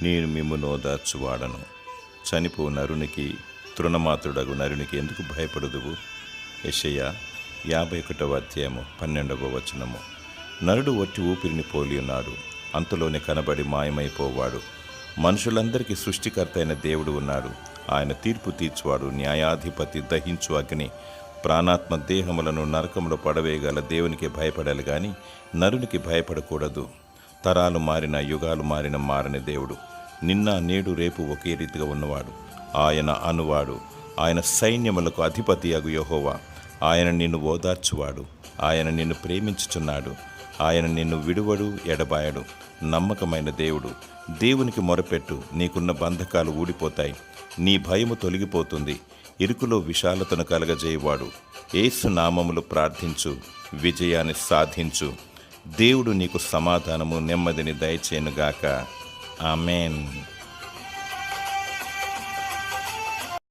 నేను మిమ్మును ఓదార్చువాడను. చనిపో నరునికి తృణమాత్రుడగు నరునికి ఎందుకు భయపడుదువు? యెషయా 51వ అధ్యాయము 12వ వచనము. నరుడు ఒట్టి ఊపిరిని పోలి ఉన్నాడు, అంతలోనే కనబడి మాయమైపోవాడు. మనుషులందరికీ సృష్టికర్త అయిన దేవుడు ఉన్నాడు. ఆయన తీర్పు తీర్చువాడు, న్యాయాధిపతి, దహించు అగ్ని. ప్రాణాత్మ దేహములను నరకములో పడవేయగల దేవునికి భయపడాలి గాని నరునికి భయపడకూడదు. తరాలు మారిన, యుగాలు మారిన మారని దేవుడు, నిన్న నేడు రేపు ఒకే రీతిగా ఉన్నవాడు. ఆయన అనువాడు, ఆయన సైన్యములకు అధిపతి అగు యెహోవా. ఆయన నిన్ను ఓదార్చువాడు, ఆయన నిన్ను ప్రేమించుచున్నాడు, ఆయన నిన్ను విడువడు, ఎడబాయడు. నమ్మకమైన దేవుడు. దేవునికి మొరపెట్టు, నీకున్న బంధకాలు ఊడిపోతాయి, నీ భయము తొలగిపోతుంది. ఇరుకులో విశాలతను కలగజేయవాడు. యేసు నామములు ప్రార్థించు, విజయాన్ని సాధించు. దేవుడు నీకు సమాధానము, నెమ్మదిని దయచేయునుగాక. ఆమేన్.